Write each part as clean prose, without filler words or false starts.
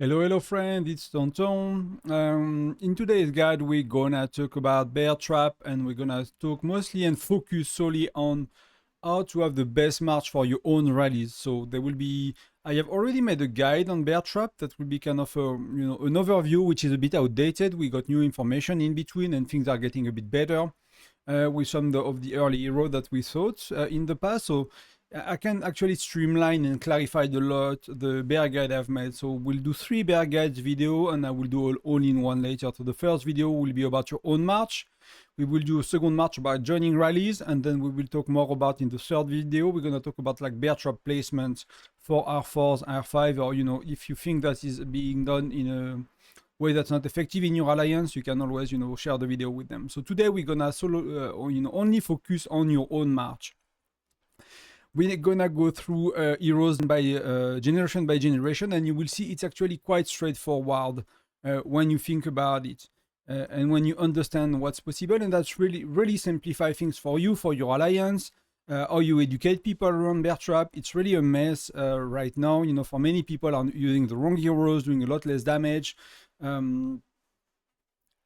Hello friend, it's Tonton. In today's guide, we're gonna talk about bear trap, and we're gonna talk mostly and focus solely on how to have the best march for your own rallies. So there will be, I have already made a guide on bear trap that will be kind of an overview, which is a bit outdated. We got new information in between, and things are getting a bit better with some of the early hero that we thought in the past. So I can actually streamline and clarify a lot the bear guide I've made. So we'll do 3 bear guides video, and I will do all in one later. So the first video will be about your own march. We will do a second march about joining rallies, and then we will talk more about in the third video. We're gonna talk about like bear trap placement for R4s, R5, or if you think that is being done in a way that's not effective in your alliance, you can always share the video with them. So today we're gonna only focus on your own march. We're gonna go through heroes by generation, and you will see it's actually quite straightforward when you think about it and when you understand what's possible, and that's really simplify things for you, for your alliance, how you educate people around bear trap. It's really a mess right now. For many people are using the wrong heroes, doing a lot less damage.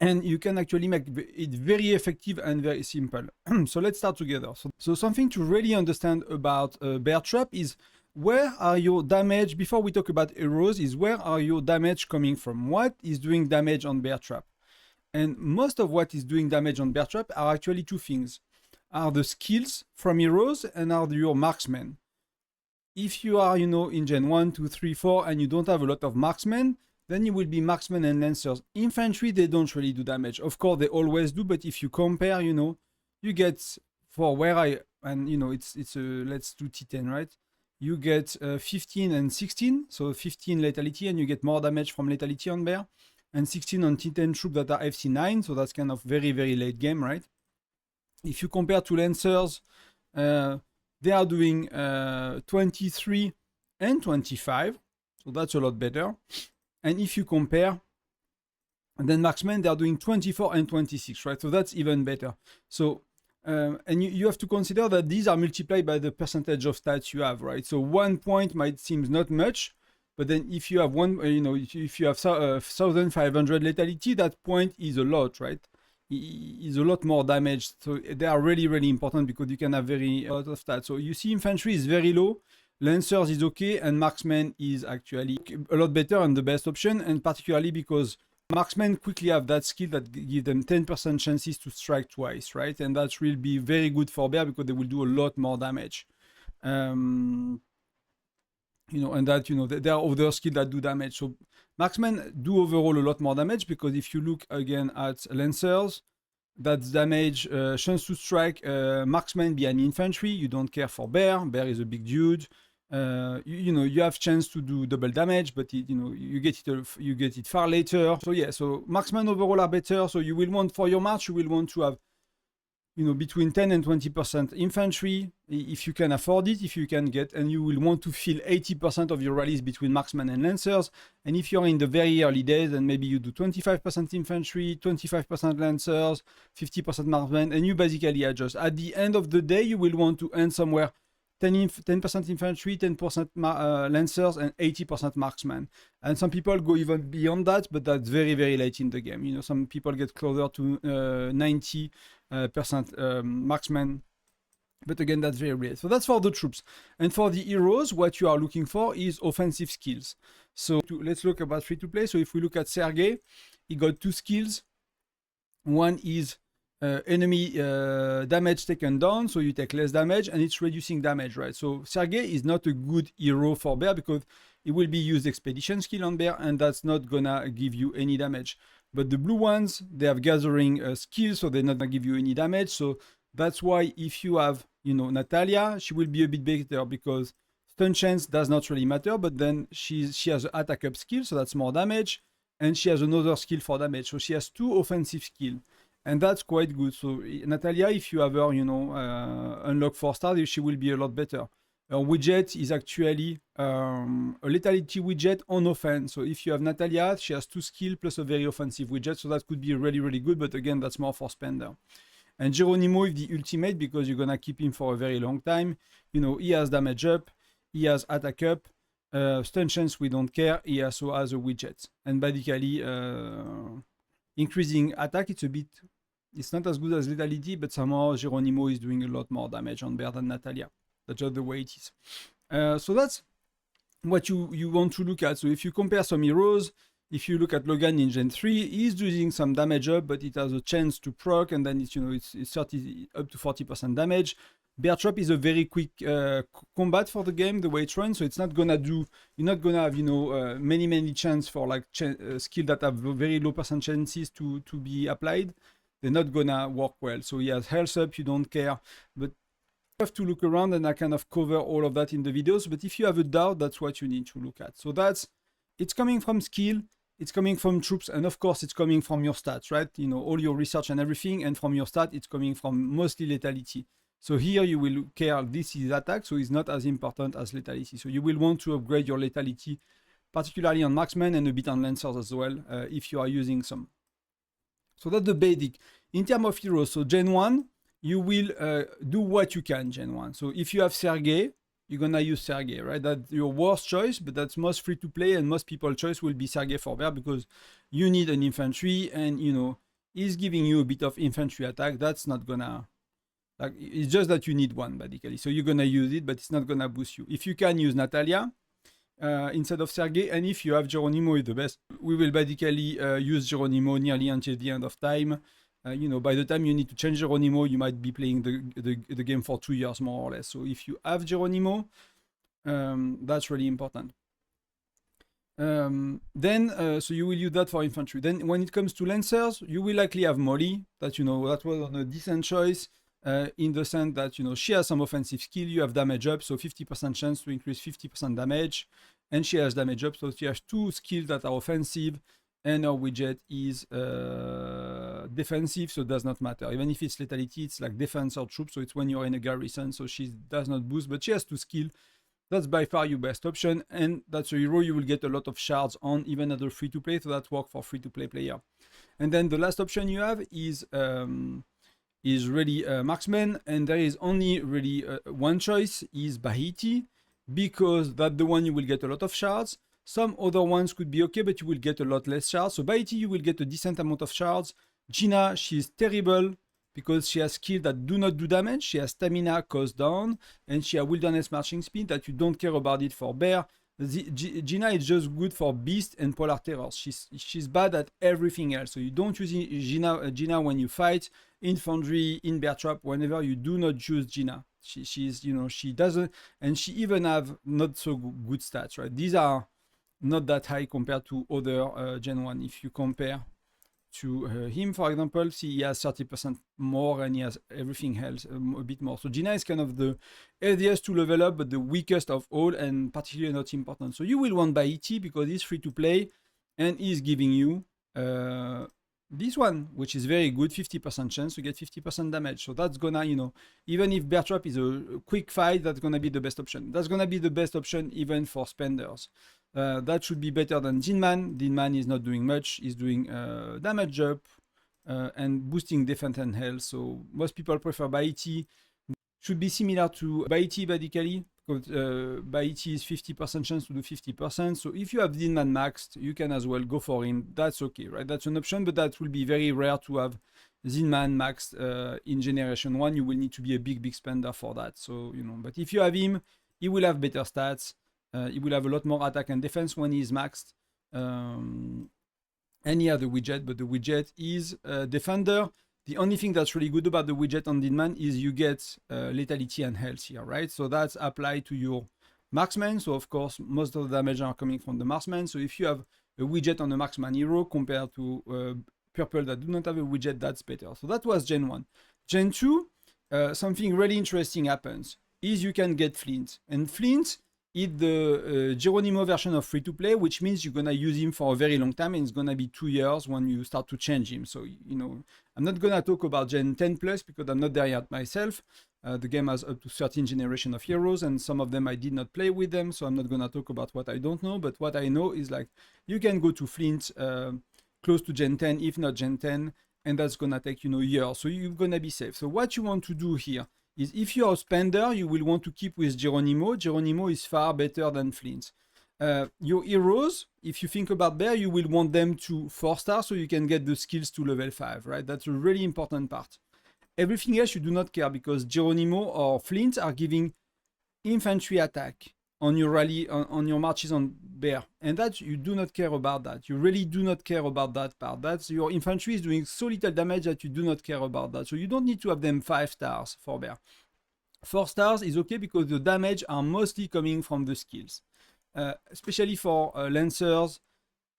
And you can actually make it very effective and very simple. So let's start together. So something to really understand about bear trap is where are your damage, before we talk about heroes, is where are your damage coming from? What is doing damage on bear trap? And most of what is doing damage on bear trap are actually two things. Are the skills from heroes and are your marksmen. If you are, in Gen 1, 2, 3, 4, and you don't have a lot of marksmen, then you will be marksmen and lancers. Infantry, they don't really do damage. Of course, they always do, but if you compare, you get, for where it's let's do T10, right? You get 15 and 16, so 15 lethality, and you get more damage from lethality on bear, and 16 on T10 troops that are FC9, so that's kind of very, very late game, right? If you compare to lancers, they are doing 23 and 25, so that's a lot better. And if you compare, then marksmen, they are doing 24 and 26, right? So that's even better. So, and you have to consider that these are multiplied by the percentage of stats you have, right? So 1 point might seem not much, but then if you have if you have 1,500 lethality, that point is a lot, right? Is a lot more damage. So they are really, really important because you can have a lot of stats. So you see infantry is very low, lancers is okay, and marksman is actually a lot better and the best option, and particularly because marksmen quickly have that skill that give them 10% chances to strike twice, right? And that will be very good for bear because they will do a lot more damage. And that, there are other skills that do damage. So marksmen do overall a lot more damage because if you look again at lancers, that's damage, chance to strike, marksman behind infantry. You don't care for bear. Bear is a big dude. You have chance to do double damage, but you get it far later. So yeah, so marksmen overall are better. So you will want for your march, you will want to have between 10 and 20% infantry, if you can afford it, if you can get, and you will want to fill 80% of your rallies between marksmen and lancers. And if you're in the very early days, then maybe you do 25% infantry, 25% lancers, 50% marksmen, and you basically adjust. At the end of the day, you will want to end somewhere 10% infantry, 10% lancers, and 80% marksmen. And some people go even beyond that, but that's very, very late in the game. Some people get closer to 90% marksmen. But again, that's very rare. So that's for the troops. And for the heroes, what you are looking for is offensive skills. So let's look about free-to-play. So if we look at Sergey, he got 2 skills. One is enemy damage taken down, so you take less damage, and it's reducing damage, right? So Sergey is not a good hero for bear because it will be used expedition skill on bear, and that's not gonna give you any damage. But the blue ones, they have gathering skills, so they're not gonna give you any damage. So that's why if you have, Natalia, she will be a bit better because stun chance does not really matter, but then she has an attack up skill, so that's more damage, and she has another skill for damage. So she has 2 offensive skills. And that's quite good. So Natalia, if you have her, unlock 4 stars, she will be a lot better. Her widget is actually a lethality widget on offense. So if you have Natalia, she has 2 skills plus a very offensive widget. So that could be really, really good. But again, that's more for spender. And Geronimo is the ultimate because you're going to keep him for a very long time. He has damage up. He has attack up. Stun chance, we don't care. He also has a widget. And basically, increasing attack, it's not as good as lethality, but somehow Geronimo is doing a lot more damage on Bear than Natalia. That's just the way it is. So that's what you want to look at. So if you compare some heroes, if you look at Logan in Gen 3, he's doing some damage up, but it has a chance to proc, and then it's 30 up to 40% damage. Bear Trap is a very quick combat for the game, the way it runs, so it's not gonna do, you're not gonna have, many chance for like skill that have very low percent chances to be applied. They're not gonna work well. So he has health up, you don't care, but you have to look around, and I kind of cover all of that in the videos. But if you have a doubt, that's what you need to look at. So it's coming from skill, it's coming from troops, and of course it's coming from your stats, right? All your research and everything, and from your stat, it's coming from mostly lethality. So here you will care, this is attack, so it's not as important as lethality. So you will want to upgrade your lethality, particularly on marksmen and a bit on lancers as well, if you are using some. So that's the basic. In terms of heroes, so Gen 1, you will do what you can, Gen 1. So if you have Sergei, you're gonna use Sergei, right? That's your worst choice, but that's most free to play, and most people's choice will be Sergei for Bear, because you need an infantry, and he's giving you a bit of infantry attack. That's not gonna, like, it's just that you need one, basically. So you're gonna use it, but it's not gonna boost you. If you can use Natalia instead of Sergei, and if you have Geronimo, is the best. We will basically use Geronimo nearly until the end of time. By the time you need to change Geronimo, you might be playing the game for 2 years, more or less. So if you have Geronimo, that's really important. So you will use that for infantry. Then when it comes to lancers, you will likely have Molly. That was on a decent choice. In the sense that she has some offensive skill, you have damage up, so 50% chance to increase 50% damage, and she has damage up, so she has 2 skills that are offensive, and her widget is defensive, so it does not matter. Even if it's lethality, it's like defense or troop, so it's when you're in a garrison, so she does not boost, but she has 2 skills. That's by far your best option, and that's a hero you will get a lot of shards on, even at the free-to-play, so that works for free-to-play player. And then the last option you have is really marksman, and there is only really one choice, is Bahiti, because that's the one you will get a lot of shards. Some other ones could be okay, but you will get a lot less shards. So Bahiti, you will get a decent amount of shards. Gina, she's terrible because she has skills that do not do damage. She has stamina cost down, and she has wilderness marching speed that you don't care about it for Bear. Gina is just good for beast and polar terrors. She's bad at everything else. So you don't use Gina when you fight, infantry, in Bear Trap, whenever you do not choose Gina. She doesn't, and she even have not so good stats, right? These are not that high compared to other Gen 1. If you compare to him, for example, see, he has 30% more, and he has everything else a bit more. So Gina is kind of the easiest to level up, but the weakest of all, and particularly not important. So you will want Bahiti because he's free to play, and he's giving you this one, which is very good, 50% chance to get 50% damage. So that's gonna, even if Bear Trap is a quick fight, that's gonna be the best option. That's gonna be the best option even for spenders. That should be better than Dinman. Dinman is not doing much. He's doing damage up and boosting defense and health. So most people prefer Bahiti. Should be similar to Bahiti, basically, because Bahiti is 50% chance to do 50%. So if you have Dinman maxed, you can as well go for him. That's okay, right? That's an option, but that will be very rare to have Zinman maxed in Generation 1. You will need to be a big spender for that. So, but if you have him, he will have better stats. He will have a lot more attack and defense when he's maxed. And he has the widget, but the widget is Defender. The only thing that's really good about the widget on Dinman is you get lethality and health here, right? So that's applied to your marksman. So of course, most of the damage are coming from the marksman. So if you have a widget on a marksman hero compared to purple that do not have a widget, that's better. So that was Gen 1. Gen 2, something really interesting happens, is you can get Flint. And Flint is the Geronimo version of free-to-play, which means you're going to use him for a very long time, and it's going to be 2 years when you start to change him. So, I'm not going to talk about Gen 10 plus because I'm not there yet myself. The game has up to 13 generations of heroes, and some of them I did not play with them, so I'm not going to talk about what I don't know. But what I know is, like, you can go to Flint close to Gen 10, if not Gen 10, and that's going to take, years. So you're going to be safe. So what you want to do here is, if you're a spender, you will want to keep with Geronimo. Geronimo is far better than Flint. Your heroes, if you think about Bear, you will want them to 4-star so you can get the skills to level 5, right? That's a really important part. Everything else you do not care because Geronimo or Flint are giving infantry attack on your rally, on your marches on Bear. And that you do not care about that. You really do not care about that part. That's your infantry is doing so little damage that you do not care about that. So you don't need to have them 5 stars for Bear. 4 stars is okay because the damage are mostly coming from the skills. Especially for lancers,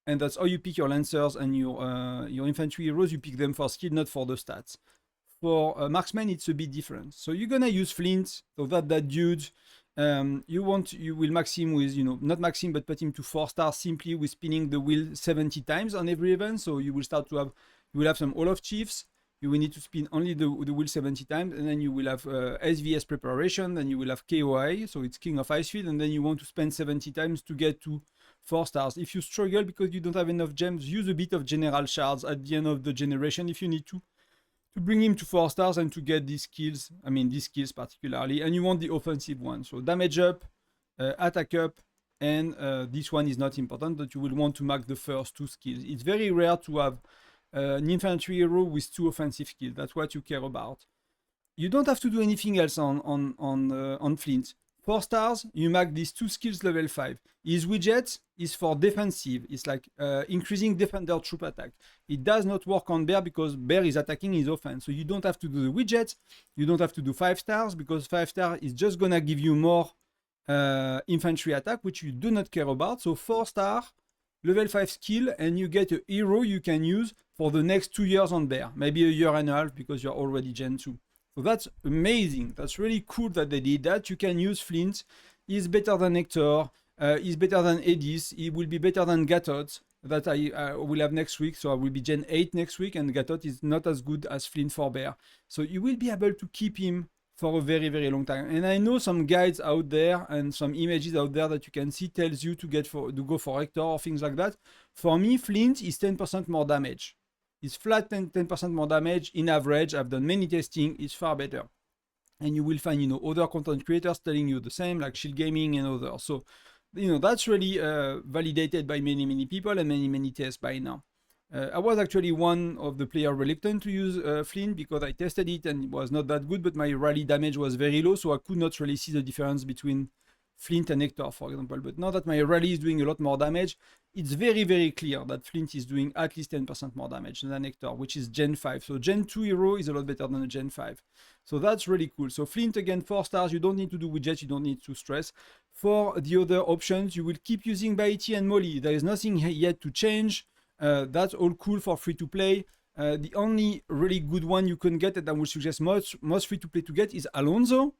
and that's how you pick your lancers and your infantry heroes. You pick them for skill, not for the stats. For marksman, it's a bit different. So you're gonna use Flint, so that dude. You will max him with, not max him, but put him to 4 stars simply with spinning the wheel 70 times on every event. So you will start to have, you will have some Olaf Chiefs. You will need to spin only the wheel 70 times, and then you will have SVS preparation, then you will have KOI, so it's King of Icefield, and then you want to spend 70 times to get to 4 stars. If you struggle because you don't have enough gems, use a bit of general shards at the end of the generation if you need to bring him to 4 stars and to get these skills, these skills particularly, and you want the offensive one. So damage up, attack up, and this one is not important, but you will want to mark the first 2 skills. It's very rare to have an infantry hero with 2 offensive skills. That's what you care about. You don't have to do anything else on Flint. 4 stars, you mark these 2 skills level 5. His widget is for defensive. It's like increasing defender troop attack. It does not work on Bear because Bear is attacking his offense. So you don't have to do the widget. You don't have to do 5 stars because 5 stars is just gonna give you more infantry attack, which you do not care about. So 4 star, level 5 skill, and you get a hero you can use for the next 2 years on Bear. Maybe a year and a half because you're already Gen 2. So that's amazing. That's really cool that they did that. You can use Flint. He's better than Hector. He's better than Edis. He will be better than Gatot that I will have next week. So I will be Gen 8 next week, and Gatot is not as good as Flint for Bear. So you will be able to keep him for a very, very long time. And I know some guides out there and some images out there that you can see tells you to go for Hector or things like that. For me, Flint is 10% more damage. It's flat 10% more damage in average. I've done many testing. It's far better. And you will find, other content creators telling you the same, like Shield Gaming and others. So, that's really validated by many, many people and many, many tests by now. I was actually one of the players reluctant to use Flint because I tested it and it was not that good, but my rally damage was very low, so I could not really see the difference between Flint and Hector, for example. But now that my rally is doing a lot more damage, it's very, very clear that Flint is doing at least 10% more damage than Hector, which is Gen 5. So Gen 2 hero is a lot better than a Gen 5. So that's really cool. So Flint, again, 4 stars. You don't need to do widgets. You don't need to stress. For the other options, you will keep using Baiti and Molly. There is nothing yet to change. That's all cool for free-to-play. The only really good one you can get, and I would suggest most free-to-play to get, is Alonzo.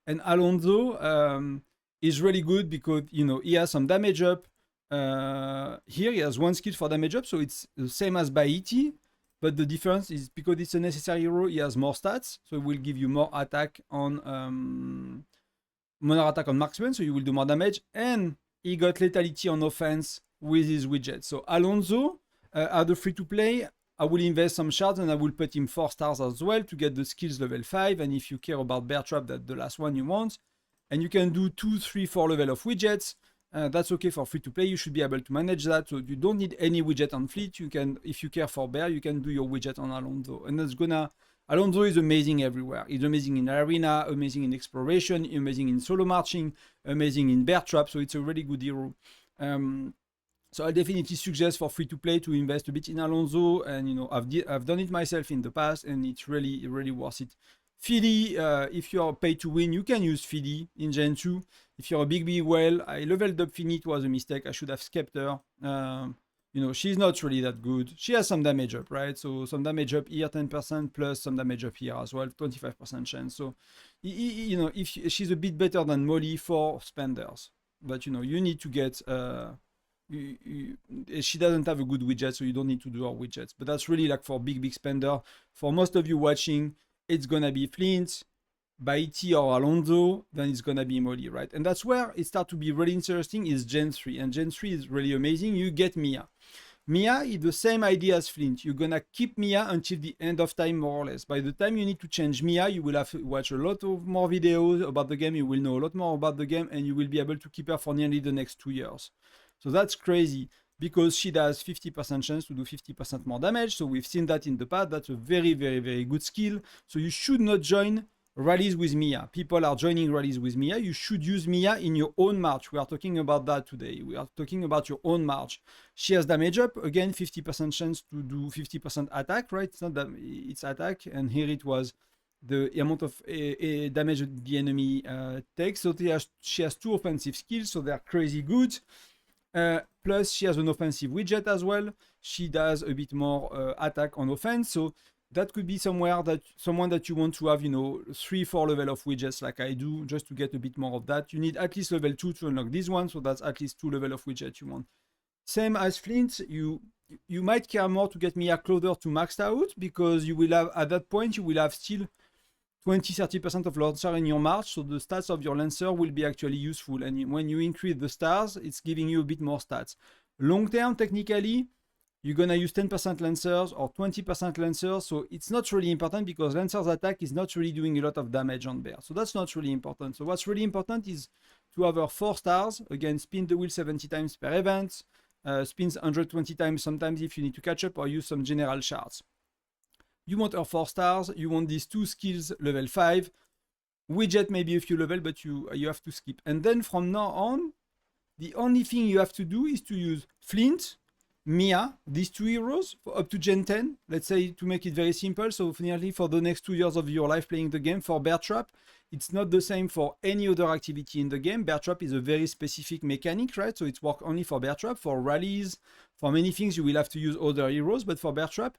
And Alonzo is really good because, he has some damage up. Here he has 1 skill for damage up, so it's the same as Baiti, but the difference is because it's a necessary hero, he has more stats, so it will give you more attack on marksman, so you will do more damage, and he got lethality on offense with his widget. So Alonzo, at the free-to-play, I will invest some shards and I will put him 4 stars as well to get the skills level 5, and if you care about Bear Trap, that's the last one you want. And you can do 2, 3, 4 level of widgets. That's okay for free to play. You should be able to manage that. So you don't need any widget on Fleet. You can, if you care for Bear, you can do your widget on Alonzo. And that's Alonzo is amazing everywhere. He's amazing in arena, amazing in exploration, amazing in solo marching, amazing in Bear Trap. So it's a really good hero. So I definitely suggest for free to play to invest a bit in Alonzo. And I've done it myself in the past, and it's really, really worth it. Philly, if you are paid to win, you can use Philly in Gen 2. If you're a big whale, I leveled up Philly, it was a mistake. I should have skipped her. She's not really that good. She has some damage up, right? So some damage up here, 10%, plus some damage up here as well, 25% chance. So, if she's a bit better than Molly for spenders. But, you need to get... she doesn't have a good widget, so you don't need to do her widgets. But that's really like for big spender. For most of you watching, it's gonna be Flint, Baiti or Alonzo, then it's gonna be Molly, right? And that's where it starts to be really interesting is Gen 3. And Gen 3 is really amazing. You get Mia. Mia is the same idea as Flint. You're gonna keep Mia until the end of time, more or less. By the time you need to change Mia, you will have to watch a lot of more videos about the game. You will know a lot more about the game, and you will be able to keep her for nearly the next 2 years. So that's crazy because she does 50% chance to do 50% more damage. So we've seen that in the past. That's a very, very, very good skill. So you should not join rallies with Mia. People are joining rallies with Mia. You should use Mia in your own march. We are talking about that today. We are talking about your own march. She has damage up. Again, 50% chance to do 50% attack, right? It's not that it's attack. And here it was the amount of damage the enemy takes. So she has 2 offensive skills, so they're crazy good. Plus, she has an offensive widget as well. She does a bit more attack on offense. So that could be someone that you want to have, 3-4 level of widgets like I do, just to get a bit more of that. You need at least level 2 to unlock this one, so that's at least 2 level of widget you want. Same as Flint, you might care more to get Mia closer to maxed out, because you will have, at that point, you will have still 20-30% of Lancer in your march, so the stats of your Lancer will be actually useful. And when you increase the stars, it's giving you a bit more stats. Long term, technically, you're gonna use 10% Lancers or 20% Lancers, so it's not really important because Lancer's attack is not really doing a lot of damage on bear. So that's not really important. So what's really important is to have her 4 stars. Again, spin the wheel 70 times per event, spins 120 times sometimes if you need to catch up, or use some general shards. You want her 4 stars, you want these 2 skills level 5, widget maybe a few level, but you have to skip. And then from now on, the only thing you have to do is to use Flint, Mia, these 2 heroes for up to Gen 10, let's say, to make it very simple. So nearly for the next 2 years of your life playing the game. For Bear Trap, it's not the same for any other activity in the game. Bear Trap is a very specific mechanic, right? So it's work only for Bear Trap. For rallies, for many things, you will have to use other heroes. But for Bear Trap,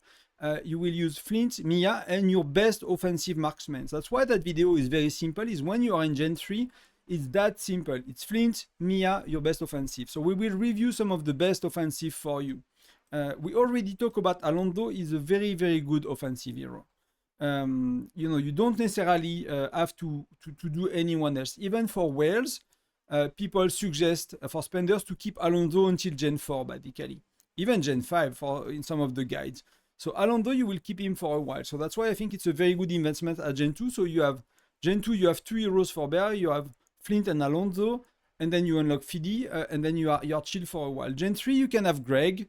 you will use Flint, Mia, and your best offensive marksmen. That's why that video is very simple, is when you are in Gen 3, it's that simple. It's Flint, Mia, your best offensive. So we will review some of the best offensive for you. We already talked about Alonzo. Is a very, very good offensive hero. You don't necessarily have to do anyone else. Even for whales, people suggest for spenders to keep Alonzo until Gen 4, basically. Even Gen 5 in some of the guides. So Alonzo, you will keep him for a while. So that's why I think it's a very good investment at Gen 2. So you have Gen 2, you have 2 heroes for bear. You have Flint and Alonzo, and then you unlock Fidi, and then you're chill for a while. Gen 3, you can have Greg.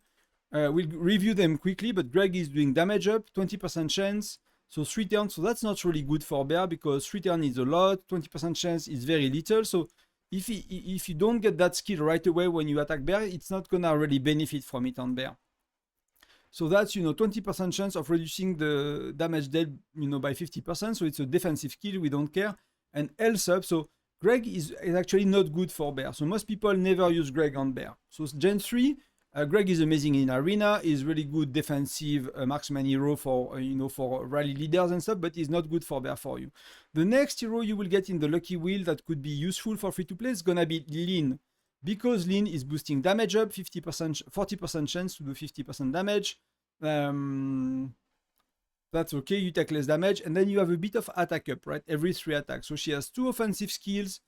We'll review them quickly, but Greg is doing damage up, 20% chance, so 3 turns. So that's not really good for bear, because 3 turns is a lot, 20% chance is very little. So if you don't get that skill right away when you attack bear, it's not gonna really benefit from it on bear. So that's 20% chance of reducing the damage dealt by 50%. So it's a defensive skill, we don't care. And health up, so Greg is actually not good for bear. So most people never use Greg on bear. So Gen 3, Greg is amazing in arena, is really good defensive marksman hero for for rally leaders and stuff, but he's not good for bear for you. The next hero you will get in the lucky wheel that could be useful for free to play is gonna be Lean, because Lean is boosting damage up, 50%, 40% chance to do 50% damage. That's okay, you take less damage, and then you have a bit of attack up, right? Every 3 attacks. So she has 2 offensive skills,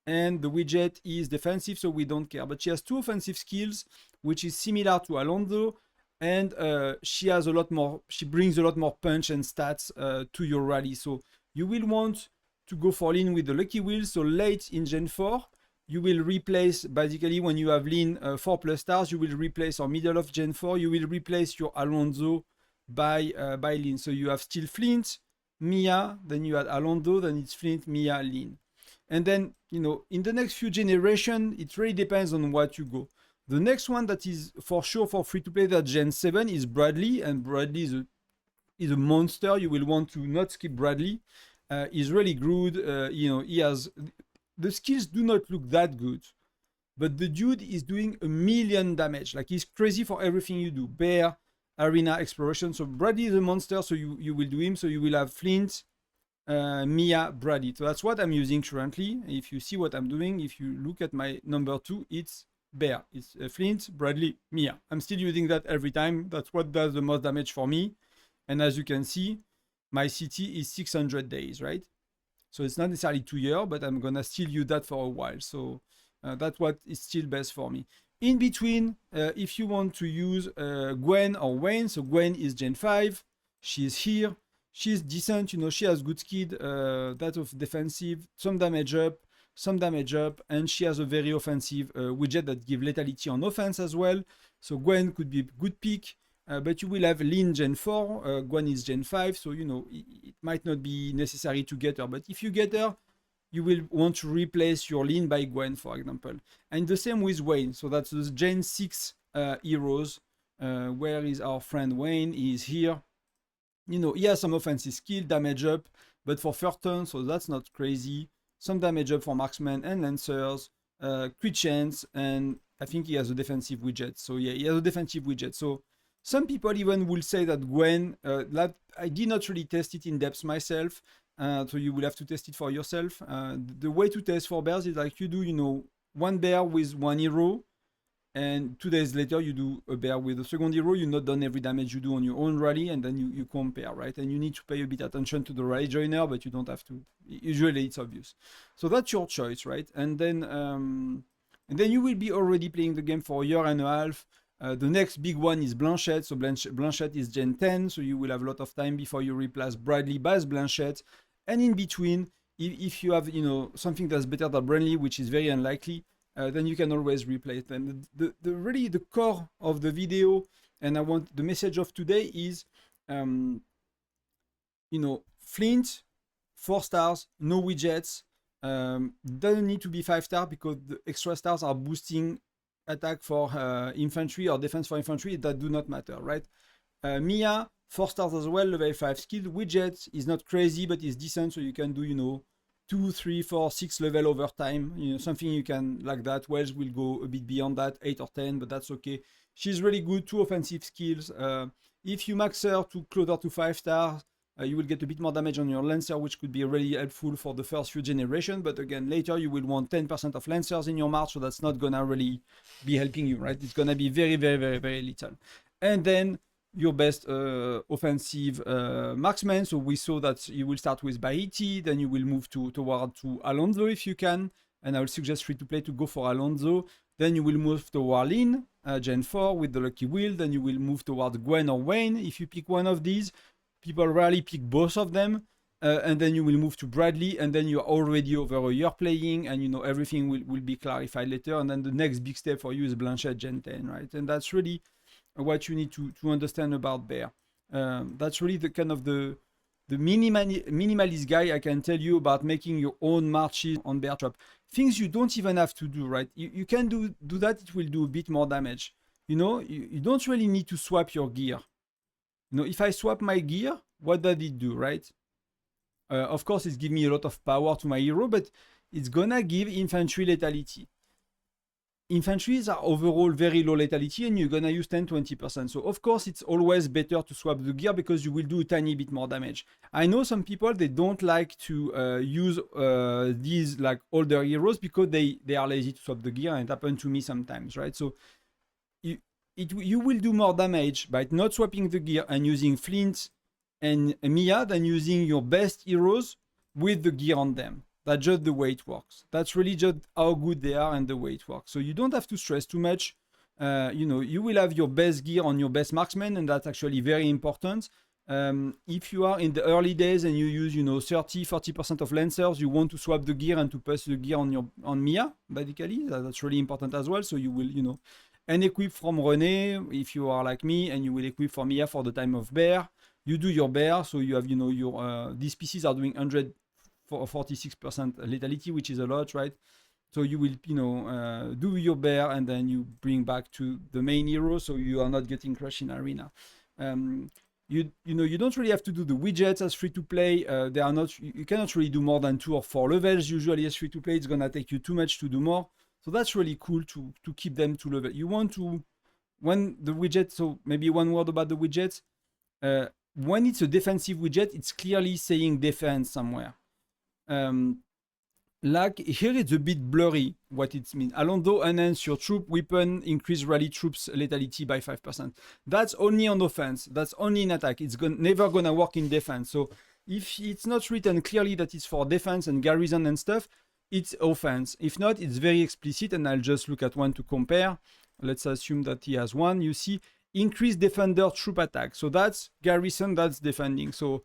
and the widget is defensive, so we don't care. But she has 2 offensive skills, which is similar to Alonzo, and she brings a lot more punch and stats to your rally. So you will want to go for Lean with the lucky wheel. So late in Gen 4, you will replace, basically when you have Lean 4+ stars, you will replace, or middle of Gen 4, you will replace your Alonzo by Lean. So you have still Flint, Mia, then you had Alonzo, then it's Flint, Mia, Lean. And then, in the next few generations, it really depends on what you go. The next one that is for sure for free to play, that Gen 7, is Bradley, and Bradley is a monster. You will want to not skip Bradley. He's really good. He has, the skills do not look that good, but the dude is doing 1,000,000 damage. Like, he's crazy for everything you do. Bear, arena, exploration. So Bradley is a monster, so you will do him. So you will have Flint, Mia, Bradley. So that's what I'm using currently. If you see what I'm doing, if you look at my number 2, it's Bear. It's Flint, Bradley, Mia. I'm still using that every time. That's what does the most damage for me. And as you can see, my CT is 600 days, right? So it's not necessarily 2 years, but I'm gonna still use that for a while. So that's what is still best for me. In between, if you want to use Gwen or Wayne, so Gwen is Gen 5, she's here, she's decent, you know, she has good skid, that of defensive, some damage up, and she has a very offensive widget that give lethality on offense as well. So Gwen could be a good pick, but you will have Lynn Gen 4, Gwen is Gen 5, so you know, it might not be necessary to get her, but if you get her, you will want to replace your Lynn by Gwen, for example. And the same with Wayne. So that's the Gen 6 heroes. Where is our friend Wayne? He's here. You know, he has some offensive skill, damage up, but for first turn, so that's not crazy. Some damage up for marksmen and lancers, crit chance, and I think he has a defensive widget. So yeah, he has a defensive widget. So some people even will say that Gwen, I did not really test it in depth myself. So you will have to test it for yourself. The way to test for bears is like you do, you know, one bear with one hero, and 2 days later you do a bear with a second hero. You not done every damage you do on your own rally, and then you compare, right? And you need to pay a bit attention to the rally joiner, but you don't have to. Usually it's obvious. So that's your choice, right? And then you will be already playing the game for a year and a half. The next big one is Blanchette. So Blanchette is Gen 10, so you will have a lot of time before you replace Bradley by Blanchette. And in between, if you have, you know, something that's better than Bradley, which is very unlikely, then you can always replace them. Really the core of the video, and the message of today is, you know, Flint, 4 stars, no widgets. Doesn't need to be 5-star because the extra stars are boosting attack for infantry or defense for infantry that do not matter, right? Mia, 4 stars as well, level 5 skill. Widget is not crazy, but is decent, so you can do, you know, 2, 3, 4, 6 level over time, you know, something you can like that. Wells will go a bit beyond that, 8 or 10, but that's okay. She's really good, 2 offensive skills. If you max her to closer to 5 stars, you will get a bit more damage on your Lancer, which could be really helpful for the first few generations. But again, later you will want 10% of Lancers in your march, so that's not gonna really be helping you, right? It's gonna be very, very, very, very little. And then your best offensive marksman. So we saw that you will start with Bahiti, then you will move toward to Alonzo if you can. And I will suggest free to play to go for Alonzo. Then you will move toward Lynn, Gen 4 with the Lucky Wheel. Then you will move toward Gwen or Wayne if you pick one of these. People rarely pick both of them. And then you will move to Bradley, and then you're already over a year playing, and you know everything will be clarified later. And then the next big step for you is Blanchette Gen 10, right? And that's really what you need to understand about bear. That's really the kind of the minimalist guy I can tell you about making your own marches on bear trap. Things you don't even have to do, right? You can do that, it will do a bit more damage. You know, you don't really need to swap your gear. You know, if I swap my gear, what does it do, right? Of course, it's giving me a lot of power to my hero, but it's gonna give infantry lethality. Infantries are overall very low lethality, and you're gonna use 10-20%. So of course it's always better to swap the gear because you will do a tiny bit more damage. I know some people, they don't like to use these like older heroes because they are lazy to swap the gear, and it happened to me sometimes, right? So you will do more damage by not swapping the gear and using Flint and Mia than using your best heroes with the gear on them. That's just the way it works. That's really just how good they are and the way it works. So you don't have to stress too much. You know, you will have your best gear on your best marksman, and that's actually very important. If you are in the early days and you use, you know, 30-40% of Lancers, you want to swap the gear and to pass the gear on Mia, basically. That's really important as well. So you will, you know, and equip from René if you are like me, and you will equip for Mia for the time of bear. You do your bear, so you have, you know, your these pieces are doing 146% lethality, which is a lot, right? So you will, you know, do your bear, and then you bring back to the main hero, so you are not getting crushed in arena. You know, you don't really have to do the widgets as free to play. They are not. You cannot really do more than 2 or 4 levels usually as free to play. It's gonna take you too much to do more. So that's really cool to keep them to level. You want to, when the widget. So maybe one word about the widgets. When it's a defensive widget, it's clearly saying defense somewhere. Like here it's a bit blurry what it means. Alonzo enhance your troop weapon, increase rally troops lethality by 5%. That's only on offense. That's only in attack. It's never gonna work in defense. So if it's not written clearly that it's for defense and garrison and stuff, it's offense. If not, it's very explicit, and I'll just look at one to compare. let's assume that he has one, you see increase defender troop attack. So that's garrison, that's defending. So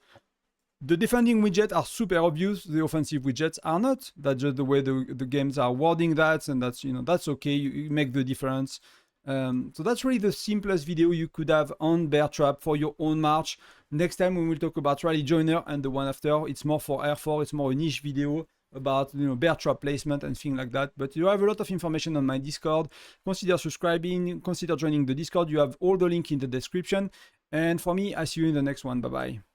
the defending widgets are super obvious. The offensive widgets are not. That's just the way the games are wording that, and that's, you know, that's okay. You make the difference. So that's really the simplest video you could have on bear trap for your own march. Next time we will talk about rally joiner, and the one after it's more for R4. It's more a niche video about, you know, bear trap placement and things like that. But you have a lot of information on my Discord. Consider subscribing, consider joining the Discord. You have all the link in the description. And for me, I see you in the next one. Bye bye.